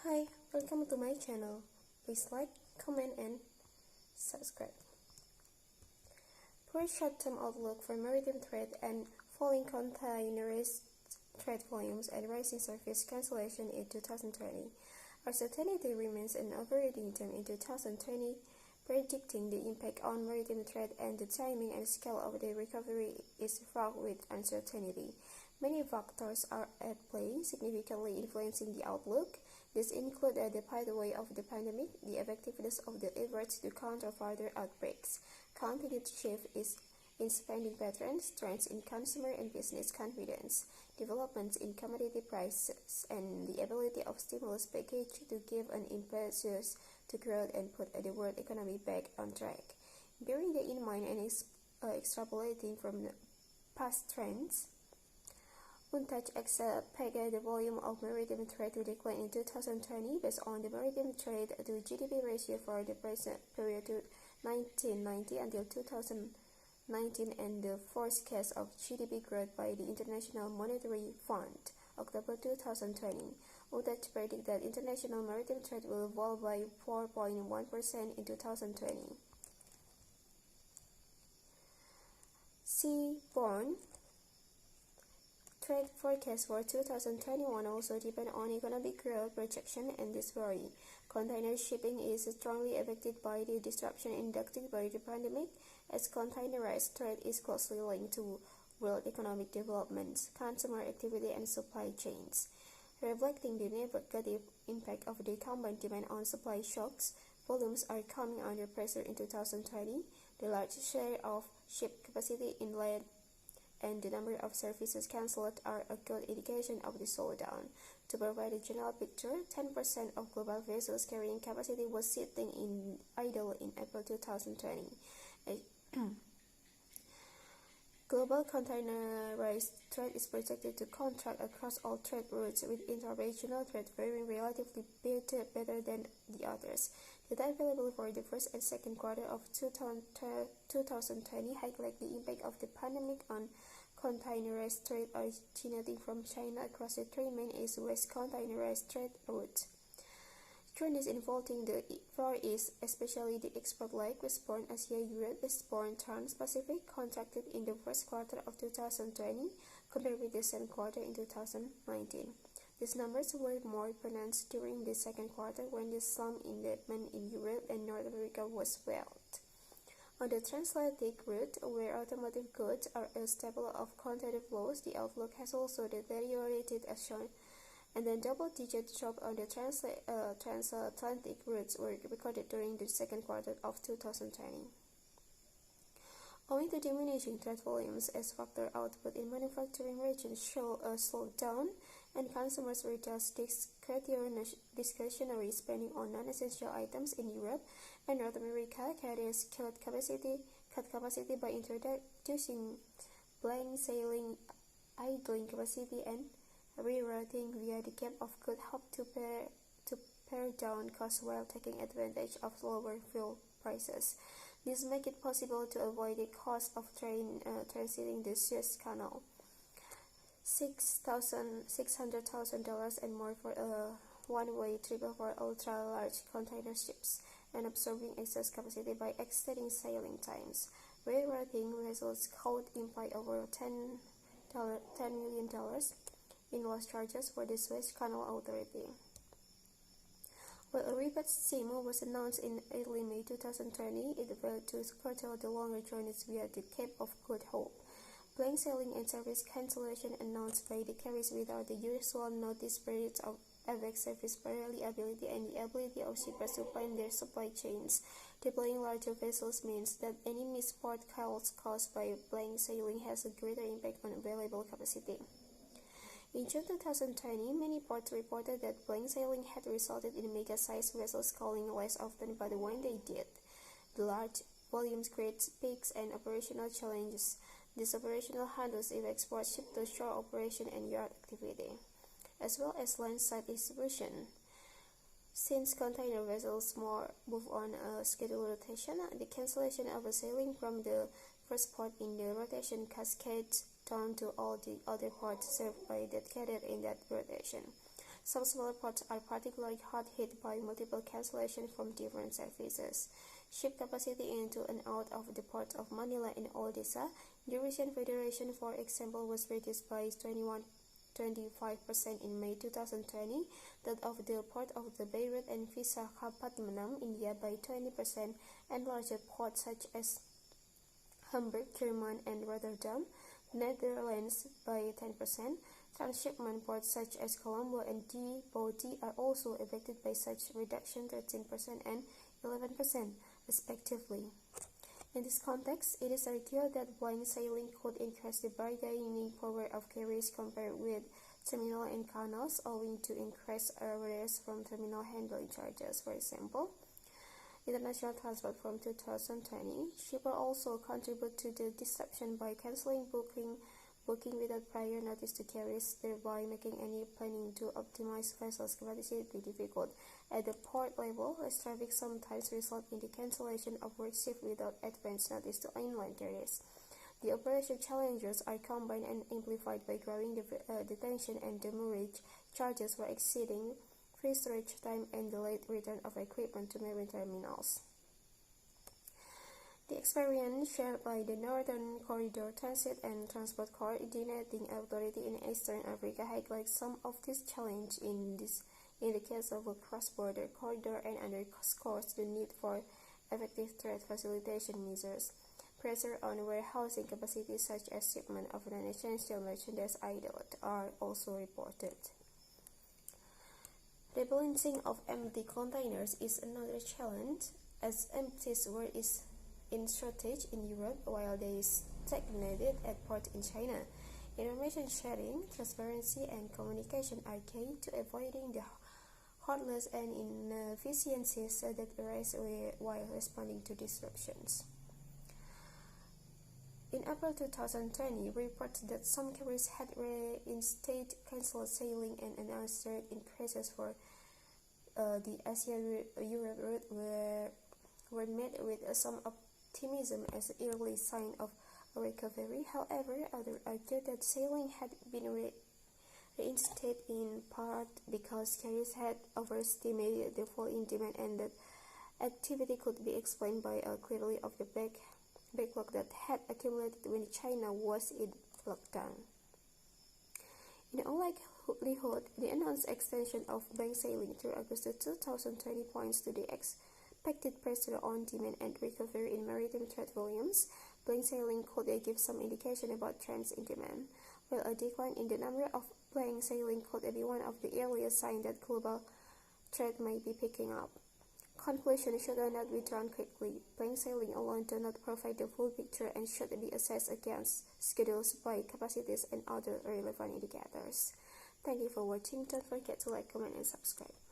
Hi, welcome to my channel. Please like, comment, and subscribe. Poor short-term outlook for maritime trade and falling containerized trade volumes and rising service cancellation in 2020. Uncertainty remains an overriding theme in 2020, predicting the impact on maritime trade and the timing and scale of the recovery is fraught with uncertainty. Many factors are at play, significantly influencing the outlook. These include the pathway of the pandemic, the effectiveness of the efforts to counter further outbreaks, continued shift in spending patterns, trends in consumer and business confidence, developments in commodity prices, and the ability of stimulus package to give an impetus to growth and put the world economy back on track. Bearing that in mind and extrapolating from the past trends, UNTAD expected the volume of maritime trade to decline in 2020 based on the maritime trade to GDP ratio for the present period to 1990 until 2019 and the forecast of GDP growth by the International Monetary Fund, October 2020. UNTAD predicts that international maritime trade will fall by 4.1% in 2020. Seaborne trade forecast for 2021 also depend on economic growth projection and this vary. Container shipping is strongly affected by the disruption induced by the pandemic, as containerized trade is closely linked to world economic developments, consumer activity, and supply chains. Reflecting the negative impact of the combined demand on supply shocks, volumes are coming under pressure in 2020. The large share of ship capacity inland and the number of services cancelled are a good indication of the slowdown. To provide a general picture, 10% of global vessels carrying capacity was sitting in idle in April 2020. Global containerized trade is projected to contract across all trade routes, with interregional trade faring relatively better than the others. Data available for the first and second quarter of 2020 highlight the impact of the pandemic on containerized trade originating from China across the three main east-west containerized trade routes. Trends involving the Far East, especially the export leg westbound Asia-Europe, westbound Trans-Pacific, contracted in the first quarter of 2020 compared with the same quarter in 2019. These numbers were more pronounced during the second quarter when the slump in demand in Europe and North America was felt. On the transatlantic route, where automotive goods are a staple of container flows, the outlook has also deteriorated as shown, and then double-digit drop on the transatlantic routes were recorded during the second quarter of 2020. Owing to diminishing trade volumes as factory output in manufacturing regions slowed down, and consumers reduced discretionary spending on non-essential items in Europe and North America, carriers cut capacity by introducing blank sailing, idling capacity, and rerouting via the Cape of Good Hope to pare down costs while taking advantage of lower fuel prices. This makes it possible to avoid the cost of transiting the Suez Canal, $600,000 and more for a one-way trip for ultra-large container ships, and absorbing excess capacity by extending sailing times. Rerouting vessels could imply over $10 million in lost charges for the Suez Canal Authority. While a rebate scheme was announced in early May 2020, it failed to curtail the longer journeys via the Cape of Good Hope. Blank sailing and service cancellation announced by the carriers without the usual notice periods of affect service reliability and the ability of shippers to plan their supply chains. Deploying larger vessels means that any missed port calls caused by blank sailing has a greater impact on available capacity. In June 2020, many ports reported that blank sailing had resulted in mega-sized vessels calling less often, but when they did, the large volumes create peaks and operational challenges. These operational handles affect port ship-to-shore operation and yard activity, as well as landside distribution. Since container vessels move on a scheduled rotation, the cancellation of a sailing from the first port in the rotation cascades down to all the other ports served by that cadet in that rotation. Some smaller ports are particularly hard hit by multiple cancellations from different services. Ship capacity into and out of the port of Manila in Odisha, Eurasian Federation, for example, was reduced by 25% in May 2020, that of the port of the Beirut and Visakhapatnam, India, by 20%, and larger ports such as Hamburg, Germany, and Rotterdam, Netherlands, by 10%. Transshipment ports such as Colombo and Djibouti are also affected by such reduction, 13% and 11%, respectively. In this context, it is argued that blind sailing could increase the bargaining power of carriers compared with terminal and canals, owing to increased arrears from terminal handling charges. For example, international transport from 2020, shippers also contribute to the disruption by canceling booking without prior notice to carriers, thereby making any planning to optimize vessels' capacity difficult. At the port level, less traffic sometimes results in the cancellation of work shift without advance notice to inland carriers. The operation challenges are combined and amplified by growing detention and demurrage charges for exceeding free storage time and delayed return of equipment to marine terminals. The experience shared by the Northern Corridor Transit and Transport Coordinating Authority in Eastern Africa highlights some of these challenges in the case of a cross-border corridor, and underscores the need for effective trade facilitation measures. Pressure on warehousing capacity, such as shipment of non-essential merchandise idled, are also reported. Rebalancing of empty containers is another challenge, as empty ware is in shortage in Europe while they stagnated at port in China. Information sharing, transparency, and communication are key to avoiding the hurdles and inefficiencies that arise while responding to disruptions. In April 2020, reports that some carriers had reinstated cancelled sailing and announced rate increases for the Asia-Europe route were met with some optimism as an early sign of a recovery. However, others argued that sailing had been reinstated in part because carriers had overestimated the fall in demand, and that activity could be explained by a clearly of the backlog that had accumulated when China was in lockdown. In all likelihood, the announced extension of blank sailing through August 2020 points to the expected pressure on demand and recovery in maritime trade volumes. Blank sailing could give some indication about trends in demand, while a decline in the number of blank sailing could be one of the earliest signs that global trade may be picking up. Conclusions should not be drawn quickly. Blank sailing alone does not provide the full picture and should be assessed against schedules, by capacities, and other relevant indicators. Thank you for watching. Don't forget to like, comment, and subscribe.